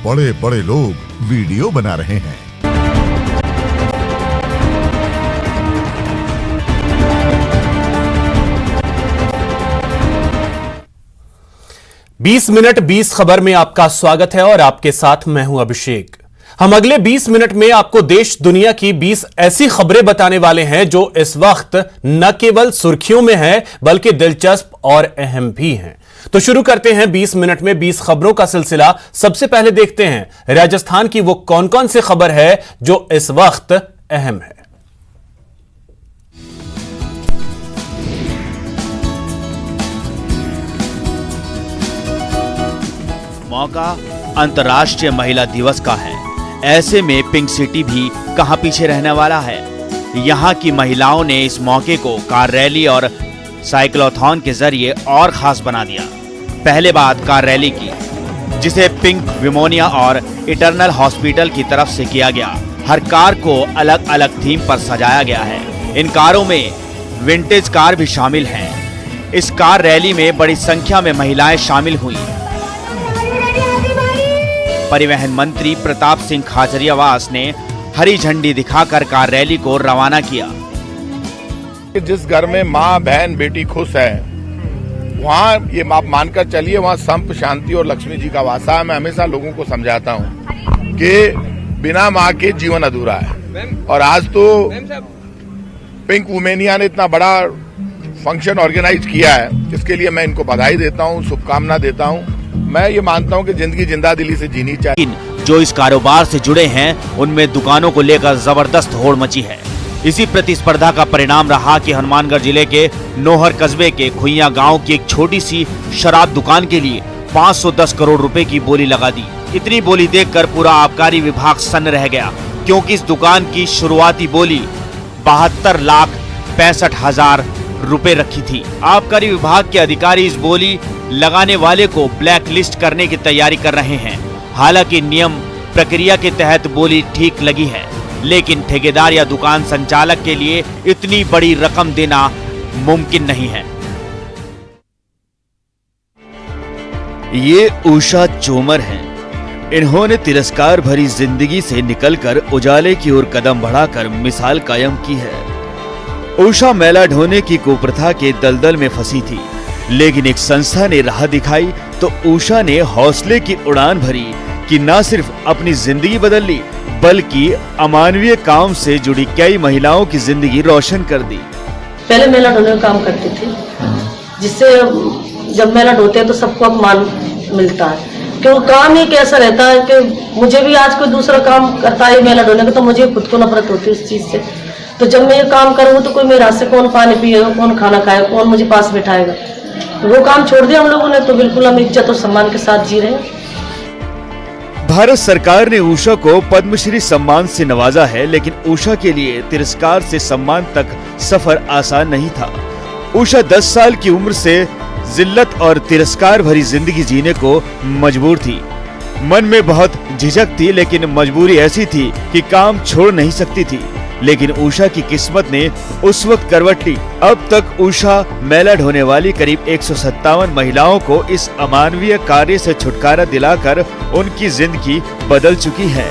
बड़े बड़े लोग वीडियो बना रहे हैं। बीस मिनट 20 खबर में आपका स्वागत है और आपके साथ मैं हूं अभिषेक। हम अगले 20 मिनट में आपको देश दुनिया की 20 ऐसी खबरें बताने वाले हैं जो इस वक्त न केवल सुर्खियों में है बल्कि दिलचस्प और अहम भी हैं। तो शुरू करते हैं 20 मिनट में 20 खबरों का सिलसिला। सबसे पहले देखते हैं राजस्थान की वो कौन कौन सी खबर है जो इस वक्त अहम है। मौका अंतर्राष्ट्रीय महिला दिवस का है, ऐसे में पिंक सिटी भी कहां पीछे रहने वाला है। यहां की महिलाओं ने इस मौके को कार रैली और साइक्लोथॉन के जरिए और खास बना दिया। पहले बात कार रैली की, जिसे पिंक विमोनिया और इटर्नल हॉस्पिटल की तरफ से किया गया। हर कार को अलग अलग थीम पर सजाया गया है। इन कारों में विंटेज कार भी शामिल हैं। इस कार रैली में बड़ी संख्या में महिलाएं शामिल हुई। परिवहन मंत्री प्रताप सिंह खाचरियावास ने हरी झंडी दिखाकर कार रैली को रवाना किया। जिस घर में माँ बहन बेटी खुश है, वहाँ ये आप मानकर चलिए वहाँ संप शांति और लक्ष्मी जी का वासा है। मैं हमेशा लोगों को समझाता हूँ कि बिना माँ के जीवन अधूरा है। और आज तो पिंक वुमेनिया ने इतना बड़ा फंक्शन ऑर्गेनाइज किया है, इसके लिए मैं इनको बधाई देता हूँ, शुभकामना देता हूँ। मैं ये मानता हूँ कि जिंदगी जिंदा दिली से जीनी चाहिए। जो इस कारोबार से जुड़े हैं उनमें दुकानों को लेकर जबरदस्त होड़ मची है। इसी प्रतिस्पर्धा का परिणाम रहा कि हनुमानगढ़ जिले के नोहर कस्बे के खुइया गांव की एक छोटी सी शराब दुकान के लिए 510 करोड़ रुपए की बोली लगा दी। इतनी बोली देखकर पूरा आबकारी विभाग सन्न रह गया, क्योंकि इस दुकान की शुरुआती बोली 72,65,000 रुपए रखी थी। आबकारी विभाग के अधिकारी इस बोली लगाने वाले को ब्लैक लिस्ट करने की तैयारी कर रहे हैं। हालांकि नियम प्रक्रिया के तहत बोली ठीक लगी है, लेकिन ठेकेदार या दुकान संचालक के लिए इतनी बड़ी रकम देना मुमकिन नहीं है। ये उषा चोमर हैं। इन्होंने तिरस्कार भरी जिंदगी से निकलकर उजाले की ओर कदम बढ़ाकर मिसाल कायम की है। उषा मैला ढोने की कुप्रथा के दलदल में फंसी थी, लेकिन एक संस्था ने राह दिखाई तो उषा ने हौसले की उड़ान भरी कि न सिर्फ अपनी जिंदगी बदल ली बल्कि अमानवीय काम से जुड़ी कई महिलाओं की जिंदगी रोशन कर दी। पहले मेला ढोने का काम करती थी, जिससे जब मेला ढोते हैं तो सबको अपमान मिलता है। क्यों काम ही कैसा रहता है कि मुझे भी आज कोई दूसरा काम करता है मेला ढोने का, तो मुझे खुद को नफरत होती है उस चीज से। तो जब मैं ये काम करूँ तो कोई मेरे हाथ से कौन पानी पिएगा, कौन खाना खाएगा, कौन मुझे पास बिठाएगा। वो काम छोड़ दिया हम लोगों ने, तो बिल्कुल हम इज्जत और सम्मान के साथ जी रहे हैं। भारत सरकार ने उषा को पद्मश्री सम्मान से नवाजा है, लेकिन उषा के लिए तिरस्कार से सम्मान तक सफर आसान नहीं था। उषा 10 साल की उम्र से जिल्लत और तिरस्कार भरी जिंदगी जीने को मजबूर थी। मन में बहुत झिझक थी, लेकिन मजबूरी ऐसी थी कि काम छोड़ नहीं सकती थी। लेकिन उषा की किस्मत ने उस वक्त करवट ली। अब तक उषा मैला ढोने वाली करीब 157 महिलाओं को इस अमानवीय कार्य से छुटकारा दिलाकर उनकी जिंदगी बदल चुकी है,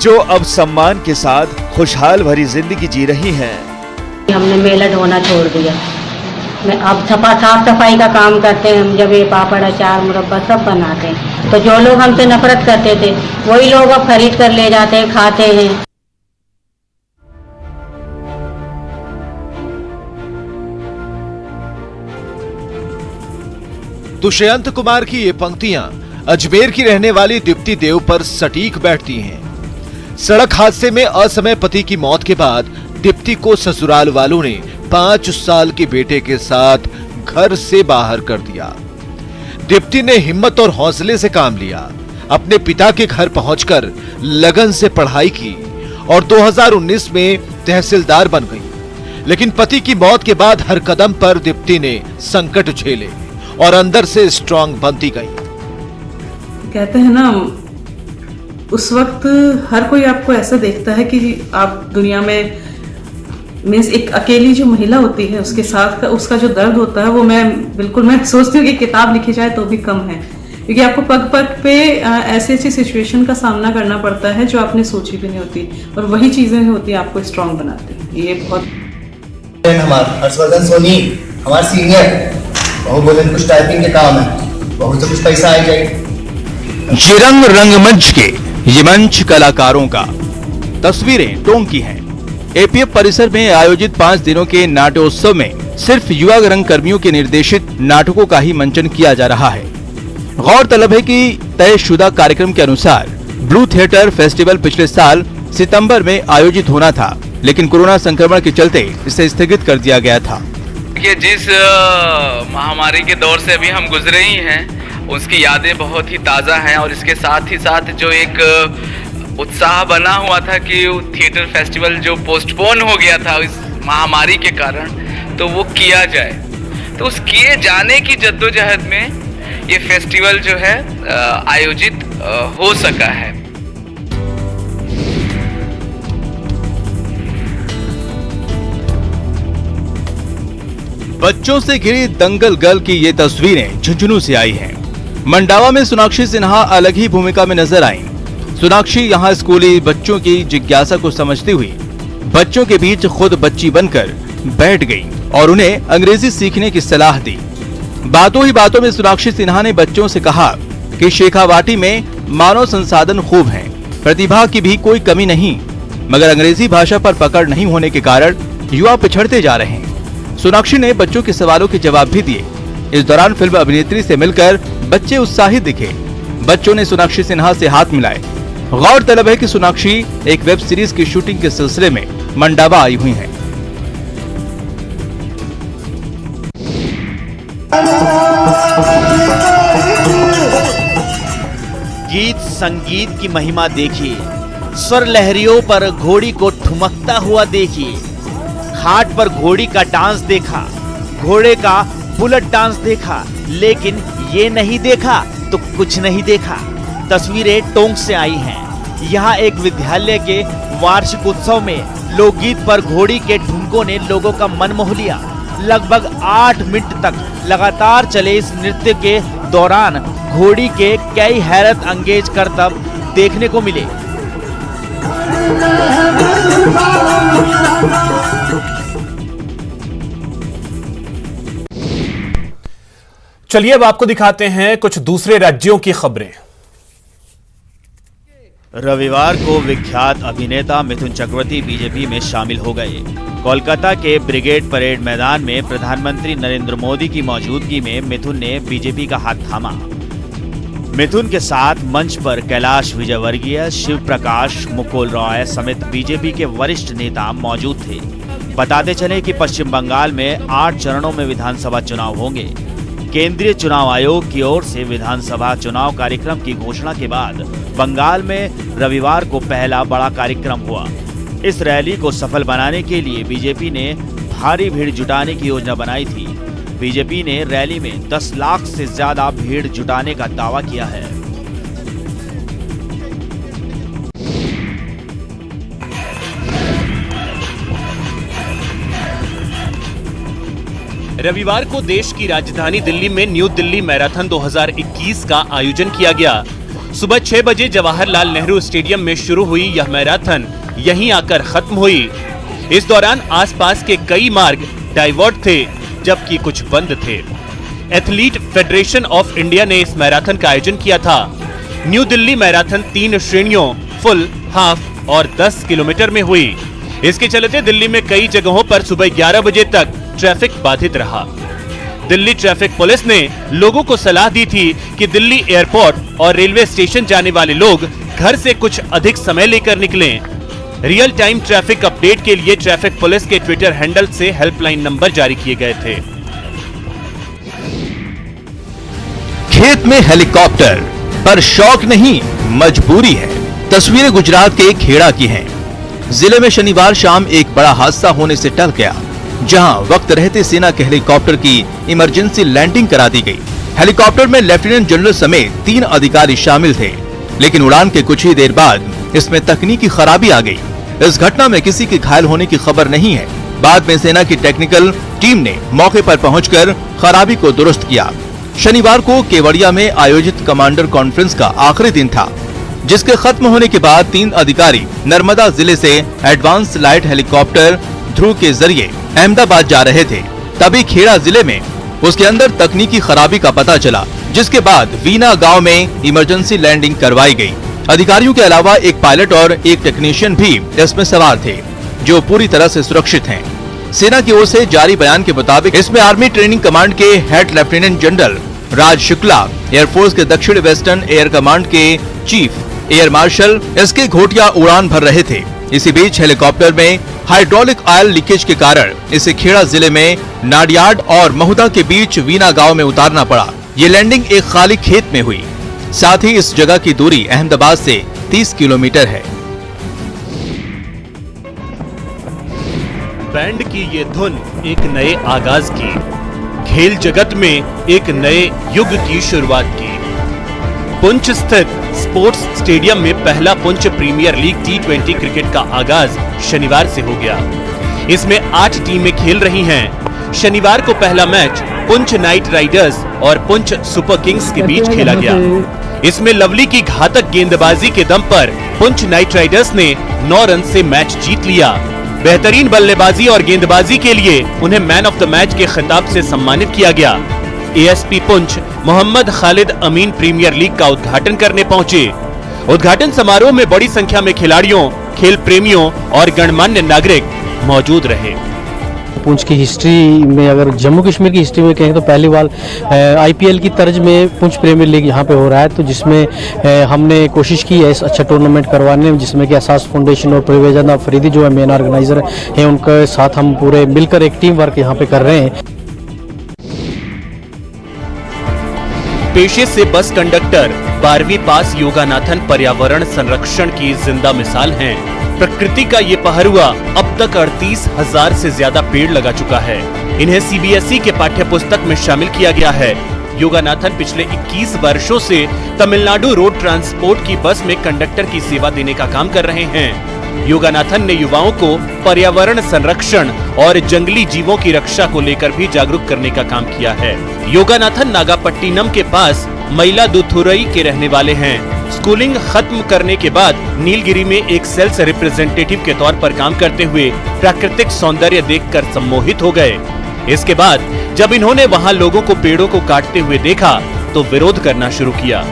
जो अब सम्मान के साथ खुशहाल भरी जिंदगी जी रही हैं। हमने मेला ढोना छोड़ दिया। मैं अब साफ सफाई का काम करते हैं हम। जब ये पापड़ अचार मुरब्बा सब बनाते हैं, तो जो लोग हमसे नफरत करते थे वही लोग अब खरीद कर ले जाते हैं, खाते हैं। दुष्यंत कुमार की ये पंक्तियां अजमेर की रहने वाली दीप्ति देव पर सटीक बैठती हैं। सड़क हादसे में असमय पति की मौत के बाद दीप्ति को ससुराल वालों ने 5 साल के बेटे के साथ घर से बाहर कर दिया। दीप्ति ने हिम्मत और हौसले से काम लिया। अपने पिता के घर पहुंचकर लगन से पढ़ाई की और 2019 में तहसीलदार बन गई। लेकिन पति की मौत के बाद हर कदम पर दीप्ति ने संकट झेले और अंदर से स्ट्रांग बनती गई। कहते हैं ना, उस वक्त हर कोई आपको ऐसा देखता है कि आप दुनिया में मीन्स एक अकेली जो महिला होती है उसके साथ का उसका जो दर्द होता है वो मैं सोचती हूँ कि किताब लिखी जाए तो भी कम है। क्योंकि आपको पग पग पे ऐसी ऐसी सिचुएशन का सामना करना पड़ता है जो आपने सोची भी नहीं होती, और वही चीज़ें होती हैं आपको स्ट्रांग बनाती। ये बहुत हमारे हर्षवर्धन सोनी हमारे सीनियर, बहुत बोले कुछ टाइपिंग के काम है, बहुत से कुछ पैसा आ जाए। जिरंग रंगमंच के ये मंच कलाकारों का तस्वीरें टोंक की हैं। एपीएफ परिसर में आयोजित 5 दिनों के नाट्योत्सव में सिर्फ युवा रंगकर्मियों के निर्देशित नाटकों का ही मंचन किया जा रहा है। गौरतलब है कि तयशुदा कार्यक्रम के अनुसार ब्लू थिएटर फेस्टिवल पिछले साल सितंबर में आयोजित होना था, लेकिन कोरोना संक्रमण के चलते इसे स्थगित कर दिया गया था। कि जिस महामारी के दौर से अभी हम गुजरे ही हैं, उसकी यादें बहुत ही ताज़ा हैं, और इसके साथ ही साथ जो एक उत्साह बना हुआ था कि थिएटर फेस्टिवल जो पोस्टपोन हो गया था इस महामारी के कारण, तो वो किया जाए। तो उस किए जाने की जद्दोजहद में ये फेस्टिवल जो है आयोजित हो सका है। बच्चों से घिरी दंगल गर्ल की ये तस्वीरें झुंझुनू से आई हैं। मंडावा में सोनाक्षी सिन्हा अलग ही भूमिका में नजर आईं। सोनाक्षी यहां स्कूली बच्चों की जिज्ञासा को समझती हुई बच्चों के बीच खुद बच्ची बनकर बैठ गई और उन्हें अंग्रेजी सीखने की सलाह दी। बातों ही बातों में सोनाक्षी सिन्हा ने बच्चों से कहा कि शेखावाटी में मानव संसाधन खूब हैं, प्रतिभा की भी कोई कमी नहीं, मगर अंग्रेजी भाषा पर पकड़ नहीं होने के कारण युवा पिछड़ते जा रहे हैं। सोनाक्षी ने बच्चों के सवालों के जवाब भी दिए। इस दौरान फिल्म अभिनेत्री से मिलकर बच्चे उत्साहित दिखे। बच्चों ने सोनाक्षी सिन्हा से हाथ मिलाए। गौरतलब है कि सोनाक्षी एक वेब सीरीज की शूटिंग के सिलसिले में मंडावा आई हुई हैं। गीत संगीत की महिमा देखिए, स्वर लहरियों पर घोड़ी को ठुमकता हुआ देखिए। घाट पर घोड़ी का डांस देखा, घोड़े का बुलेट डांस देखा, लेकिन ये नहीं देखा तो कुछ नहीं देखा। तस्वीरें टोंक से आई हैं। यहाँ एक विद्यालय के वार्षिक उत्सव में लोकगीत पर घोड़ी के ठुमकों ने लोगों का मन मोह लिया। लगभग 8 मिनट तक लगातार चले इस नृत्य के दौरान घोड़ी के कई हैरत अंगेज करतब देखने को मिले। चलिए अब आपको दिखाते हैं कुछ दूसरे राज्यों की खबरें। रविवार को विख्यात अभिनेता मिथुन चक्रवर्ती बीजेपी में शामिल हो गए। कोलकाता के ब्रिगेड परेड मैदान में प्रधानमंत्री नरेंद्र मोदी की मौजूदगी में मिथुन ने बीजेपी का हाथ थामा। मिथुन के साथ मंच पर कैलाश विजयवर्गीय, शिव प्रकाश, मुकुल रॉय समेत बीजेपी के वरिष्ठ नेता मौजूद थे। बताते चले कि पश्चिम बंगाल में 8 चरणों में विधानसभा चुनाव होंगे। केंद्रीय चुनाव आयोग की ओर से विधानसभा चुनाव कार्यक्रम की घोषणा के बाद बंगाल में रविवार को पहला बड़ा कार्यक्रम हुआ। इस रैली को सफल बनाने के लिए बीजेपी ने भारी भीड़ जुटाने की योजना बनाई थी। बीजेपी ने रैली में 10 लाख से ज्यादा भीड़ जुटाने का दावा किया है। रविवार को देश की राजधानी दिल्ली में न्यू दिल्ली मैराथन 2021 का आयोजन किया गया। सुबह 6 बजे जवाहरलाल नेहरू स्टेडियम में शुरू हुई यह मैराथन यहीं आकर खत्म हुई। इस दौरान आसपास के कई मार्ग डाइवर्ट थे, जबकि कुछ बंद थे। एथलीट फेडरेशन ऑफ इंडिया ने इस मैराथन का आयोजन किया था। न्यू दिल्ली मैराथन 3 श्रेणियों फुल, हाफ और 10 किलोमीटर में हुई। इसके चलते दिल्ली में कई जगहों पर सुबह 11 बजे तक ट्रैफिक बाधित रहा। दिल्ली ट्रैफिक पुलिस ने लोगों को सलाह दी थी कि दिल्ली एयरपोर्ट और रेलवे स्टेशन जाने वाले लोग घर से कुछ अधिक समय लेकर निकलें। रियल टाइम ट्रैफिक अपडेट के लिए ट्रैफिक पुलिस के ट्विटर हैंडल से हेल्पलाइन नंबर जारी किए गए थे। खेत में हेलीकॉप्टर पर शौक नहीं, मजबूरी है। तस्वीरें गुजरात के खेड़ा की हैं। जिले में शनिवार शाम एक बड़ा हादसा होने से टल गया, जहां वक्त रहते सेना के हेलीकॉप्टर की इमरजेंसी लैंडिंग करा दी गई। हेलीकॉप्टर में लेफ्टिनेंट जनरल समेत 3 अधिकारी शामिल थे, लेकिन उड़ान के कुछ ही देर बाद इसमें तकनीकी खराबी आ गई। इस घटना में किसी के घायल होने की खबर नहीं है। बाद में सेना की टेक्निकल टीम ने मौके पर पहुंचकर खराबी को दुरुस्त किया। शनिवार को केवड़िया में आयोजित कमांडर कॉन्फ्रेंस का आखिरी दिन था, जिसके खत्म होने के बाद 3 अधिकारी नर्मदा जिले से एडवांस लाइट हेलीकॉप्टर ध्रुव के जरिए अहमदाबाद जा रहे थे। तभी खेड़ा जिले में उसके अंदर तकनीकी खराबी का पता चला, जिसके बाद वीना गांव में इमरजेंसी लैंडिंग करवाई गई। अधिकारियों के अलावा एक पायलट और एक टेक्नीशियन भी इसमें सवार थे, जो पूरी तरह से सुरक्षित हैं। सेना की ओर से जारी बयान के मुताबिक इसमें आर्मी ट्रेनिंग कमांड के head lieutenant general Raj Shukla, air force के दक्षिण वेस्टर्न एयर कमांड के chief air marshal SK Ghotia उड़ान भर रहे थे। इसी बीच हेलीकॉप्टर में हाइड्रोलिक ऑयल लीकेज के कारण इसे खेड़ा जिले में नाडियाड और महुदा के बीच वीना गांव में उतारना पड़ा। ये लैंडिंग एक खाली खेत में हुई। साथ ही इस जगह की दूरी अहमदाबाद से 30 किलोमीटर है। बैंड की ये धुन एक नए आगाज की, खेल जगत में एक नए युग की शुरुआत की। पुंछ स्थित स्पोर्ट्स स्टेडियम में पहला Poonch premiere league T20 cricket का आगाज शनिवार से हो गया। इसमें 8 टीमें खेल रही हैं। शनिवार को पहला मैच पुंछ नाइट राइडर्स और पुंछ सुपर किंग्स के बीच खेला गया। इसमें लवली की घातक गेंदबाजी के दम पर पुंछ नाइट राइडर्स ने 9 रन से मैच जीत लिया। बेहतरीन बल्लेबाजी और गेंदबाजी के लिए उन्हें मैन ऑफ द मैच के खिताब से सम्मानित किया गया। एएसपी पुंछ मोहम्मद खालिद अमीन प्रीमियर लीग का उद्घाटन करने पहुंचे। उद्घाटन समारोह में बड़ी संख्या में खिलाड़ियों, खेल प्रेमियों और गणमान्य नागरिक मौजूद रहे। पुंछ की हिस्ट्री में, अगर जम्मू कश्मीर की हिस्ट्री में कहें तो पहली बार आईपीएल की तर्ज में पुंछ प्रीमियर लीग यहाँ पे हो रहा है, तो जिसमें हमने कोशिश की है इस अच्छा टूर्नामेंट करवाने में, जिसमें कि एहसास फाउंडेशन और परवेज अफरीदी जो है मेन ऑर्गेनाइजर हैं, उनके साथ हम पूरे मिलकर एक टीम वर्क यहाँ पे कर रहे हैं। पेशे से बस कंडक्टर, 12वीं पास योगानाथन पर्यावरण संरक्षण की जिंदा मिसाल हैं। प्रकृति का ये पहरुआ अब तक 38,000 से ज्यादा पेड़ लगा चुका है। इन्हें सीबीएसई के पाठ्य पुस्तक में शामिल किया गया है। योगानाथन पिछले 21 वर्षों से तमिलनाडु रोड ट्रांसपोर्ट की बस में कंडक्टर की सेवा देने का काम कर रहे हैं। योगानाथन ने युवाओं को पर्यावरण संरक्षण और जंगली जीवों की रक्षा को लेकर भी जागरूक करने का काम किया है। योगानाथन नागापट्टिनम के पास मयिलादुथुरई के रहने वाले हैं। स्कूलिंग खत्म करने के बाद नीलगिरी में एक सेल्स रिप्रेजेंटेटिव के तौर पर काम करते हुए प्राकृतिक सौंदर्य देखकर सम्मोहित हो गए। इसके बाद जब इन्होंने वहां लोगों को पेड़ों को काटते हुए देखा तो विरोध करना शुरू किया।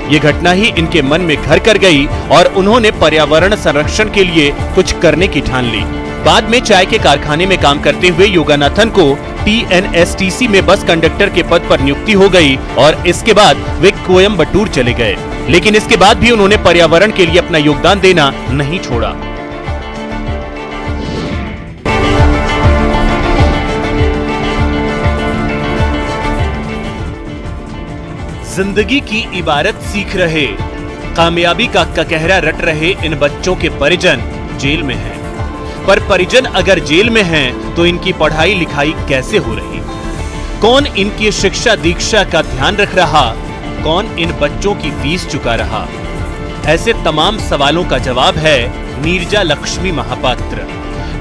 ये घटना ही इनके मन में घर कर गई और उन्होंने पर्यावरण संरक्षण के लिए कुछ करने की ठान ली। बाद में चाय के कारखाने में काम करते हुए योगानाथन को TNSTC में बस कंडक्टर के पद पर नियुक्ति हो गई और इसके बाद वे कोयम्बटूर चले गए। लेकिन इसके बाद भी उन्होंने पर्यावरण के लिए अपना योगदान देना नहीं छोड़ा। जिंदगी की इबारत सीख रहे, कामयाबी का ककहरा रट रहे इन बच्चों के परिजन जेल में हैं। पर परिजन अगर जेल में हैं तो इनकी पढ़ाई लिखाई कैसे हो रही? कौन इनकी शिक्षा दीक्षा का ध्यान रख रहा? कौन इन बच्चों की फीस चुका रहा? ऐसे तमाम सवालों का जवाब है नीरजा लक्ष्मी महापात्र,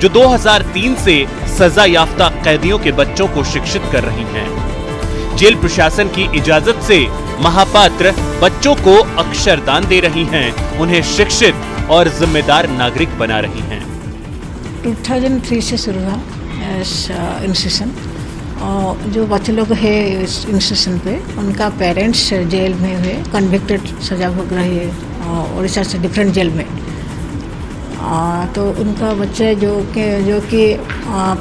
जो 2003 से सजा याफ्ता कैदियों के बच्चों को शिक्षित कर रही हैं। जेल प्रशासन की इजाजत से महापात्र बच्चों को अक्षरदान दे रही हैं, उन्हें शिक्षित और जिम्मेदार नागरिक बना रही हैं। 2003 से शुरू हुआ इंस्टीट्यूशन, और जो बच्चे लोग है इस इंस्टीट्यूशन पे, उनका पेरेंट्स जेल में हुए, कन्विक्टेड सजा भोग रही है उड़ीसा से डिफरेंट जेल में। तो उनका बच्चे जो कि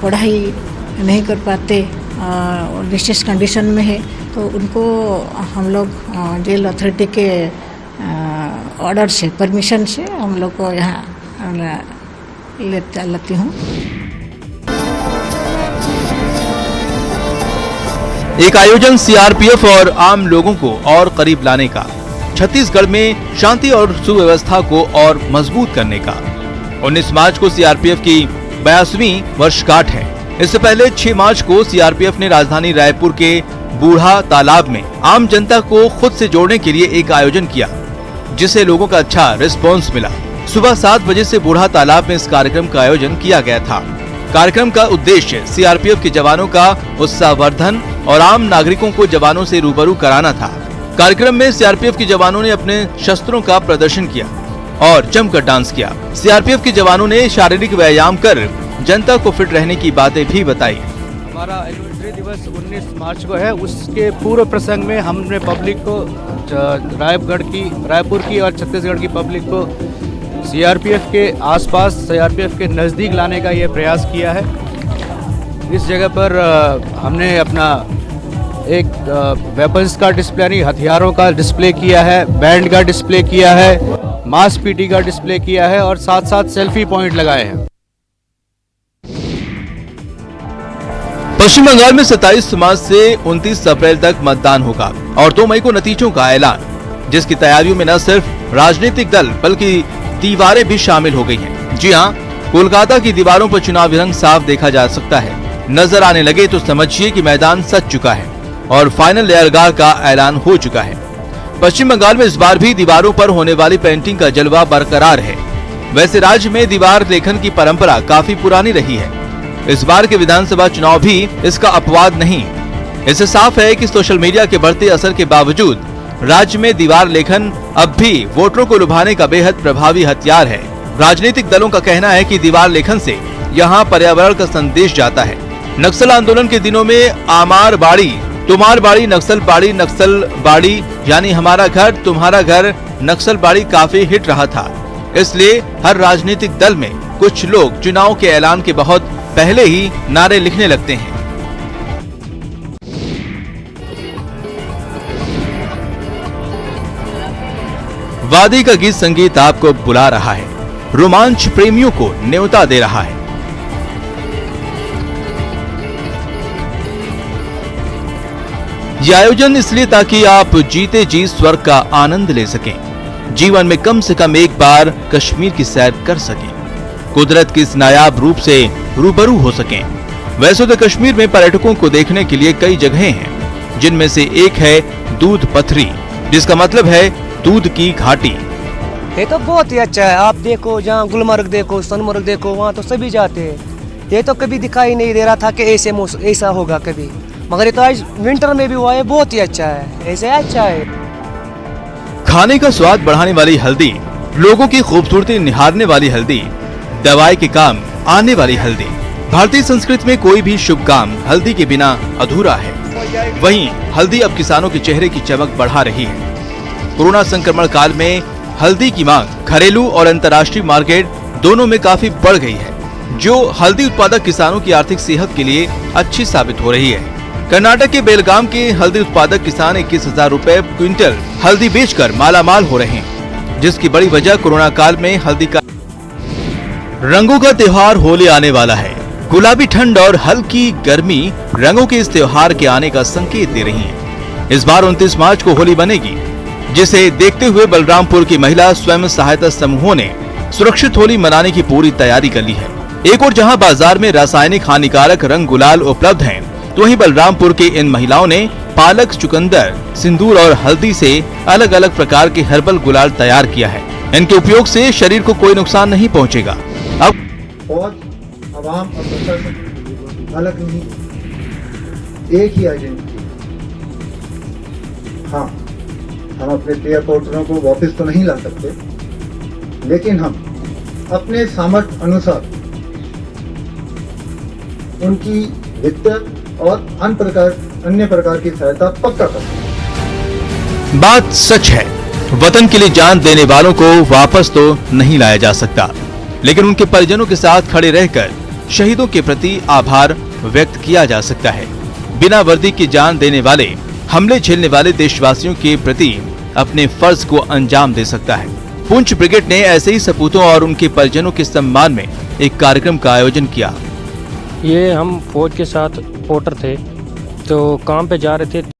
पढ़ाई नहीं कर पाते और डिस्ट्रेस कंडीशन में है, तो उनको हम लोग जेल अथॉरिटी के ऑर्डर से, परमिशन से हम लोग को यहाँ लेती हूँ। एक आयोजन सीआरपीएफ और आम लोगों को और करीब लाने का, छत्तीसगढ़ में शांति और सुव्यवस्था को और मजबूत करने का। 19 मार्च को सीआरपीएफ की 82वीं वर्षगांठ है। इससे पहले 6 मार्च को सीआरपीएफ ने राजधानी रायपुर के बूढ़ा तालाब में आम जनता को खुद से जोड़ने के लिए एक आयोजन किया, जिसे लोगों का अच्छा रिस्पॉन्स मिला। सुबह 7 बजे से बूढ़ा तालाब में इस कार्यक्रम का आयोजन किया गया था। कार्यक्रम का उद्देश्य सीआरपीएफ के जवानों का उत्साहवर्धन और आम नागरिकों को जवानों से रूबरू कराना था। कार्यक्रम में सीआरपीएफ के जवानों ने अपने शस्त्रों का प्रदर्शन किया और जमकर डांस किया। सीआरपीएफ के जवानों ने शारीरिक व्यायाम कर जनता को फिट रहने की बातें भी बताई। हमारा इन्वेंट्री दिवस 19 मार्च को है, उसके पूर्व प्रसंग में हमने पब्लिक को रायपुर की और छत्तीसगढ़ की पब्लिक को सीआरपीएफ के आसपास, सीआरपीएफ के नज़दीक लाने का ये प्रयास किया है। इस जगह पर हमने अपना एक वेपन्स का डिस्प्ले यानी हथियारों का डिस्प्ले किया है, बैंड का डिस्प्ले किया है, मास पीटी का डिस्प्ले किया है और साथ साथ सेल्फी पॉइंट लगाए हैं। पश्चिम बंगाल में 27 मार्च से 29 अप्रैल तक मतदान होगा और 2 मई को नतीजों का ऐलान, जिसकी तैयारियों में न सिर्फ राजनीतिक दल बल्कि दीवारें भी शामिल हो गई हैं। जी हां, कोलकाता की दीवारों पर चुनावी रंग साफ देखा जा सकता है। नजर आने लगे तो समझिए कि मैदान सज चुका है और फाइनल लेयरगार का ऐलान हो चुका है। पश्चिम बंगाल में इस बार भी दीवारों पर होने वाली पेंटिंग का जलवा बरकरार है। वैसे राज्य में दीवार लेखन की परंपरा काफी पुरानी रही है। इस बार के विधानसभा चुनाव भी इसका अपवाद नहीं। इससे साफ है कि सोशल मीडिया के बढ़ते असर के बावजूद राज्य में दीवार लेखन अब भी वोटरों को लुभाने का बेहद प्रभावी हथियार है। राजनीतिक दलों का कहना है कि दीवार लेखन से यहाँ पर्यावरण का संदेश जाता है। नक्सल आंदोलन के दिनों में आमार बाड़ी, तुम्हार बाड़ी, नक्सल बाड़ी यानी हमारा घर तुम्हारा घर, नक्सल बाड़ी काफी हिट रहा था। इसलिए हर राजनीतिक दल में कुछ लोग चुनाव के ऐलान के बहुत पहले ही नारे लिखने लगते हैं। वादी का गीत संगीत आपको बुला रहा है, रोमांच प्रेमियों को न्योता दे रहा है। यह आयोजन इसलिए ताकि आप जीते जी स्वर्ग का आनंद ले सकें, जीवन में कम से कम एक बार कश्मीर की सैर कर सकें, कुदरत के इस नायाब रूप से रूबरू हो सकें। वैसे तो कश्मीर में पर्यटकों को देखने के लिए कई जगहें हैं, जिनमें से एक है दूध पथरी, जिसका मतलब है दूध की घाटी। ये तो बहुत ही अच्छा है। आप देखो, जहाँ गुलमर्ग देखो, सोनमर्ग देखो, वहाँ तो सभी जाते हैं। ये तो कभी दिखाई नहीं दे रहा था कि ऐसा होगा कभी, मगर ये तो आज विंटर में भी हुआ है। बहुत ही अच्छा है, ऐसे अच्छा है। खाने का स्वाद बढ़ाने वाली हल्दी, लोगों की खूबसूरती निहारने वाली हल्दी, दवाई के काम आने वाली हल्दी। भारतीय संस्कृति में कोई भी शुभ काम हल्दी के बिना अधूरा है। वहीं हल्दी अब किसानों के चेहरे की चमक बढ़ा रही है। कोरोना संक्रमण काल में हल्दी की मांग घरेलू और अंतर्राष्ट्रीय मार्केट दोनों में काफी बढ़ गई है, जो हल्दी उत्पादक किसानों की आर्थिक सेहत के लिए अच्छी साबित हो रही है। कर्नाटक के बेलगाम के हल्दी उत्पादक किसान 21,000 रुपए क्विंटल हल्दी बेचकर मालामाल हो रहे हैं, जिसकी बड़ी वजह कोरोना काल में हल्दी का। रंगों का त्योहार होली आने वाला है। गुलाबी ठंड और हल्की गर्मी रंगों के इस त्योहार के आने का संकेत दे रही है। इस बार 29 मार्च को होली बनेगी, जिसे देखते हुए बलरामपुर की महिला स्वयं सहायता समूहों ने सुरक्षित होली मनाने की पूरी तैयारी कर ली है। एक और जहां बाजार में रासायनिक हानिकारक रंग गुलाल उपलब्ध हैं, तो वहीं बलरामपुर के इन महिलाओं ने पालक, चुकंदर, सिंदूर और हल्दी से अलग अलग प्रकार के हर्बल गुलाल तैयार किया है। इनके उपयोग से शरीर को कोई नुकसान नहीं पहुंचेगा। अब फौज, अवाम और प्रशासन अलग नहीं, एक ही आइडेंटिटी। हाँ, हम अपने प्रिय पोर्टरों को वापस तो नहीं ला सकते, लेकिन हम अपने सामर्थ्य अनुसार उनकी वित्त और अन्य प्रकार की सहायता पक्का कर सकते हैं। बात सच है, वतन के लिए जान देने वालों को वापस तो नहीं लाया जा सकता, लेकिन उनके परिजनों के साथ खड़े रहकर शहीदों के प्रति आभार व्यक्त किया जा सकता है। बिना वर्दी की जान देने वाले, हमले झेलने वाले देशवासियों के प्रति अपने फर्ज को अंजाम दे सकता है। पुंछ ब्रिगेड ने ऐसे ही सपूतों और उनके परिजनों के सम्मान में एक कार्यक्रम का आयोजन किया। ये हम फौज के साथ पोर्टर थे, तो काम पे जा रहे थे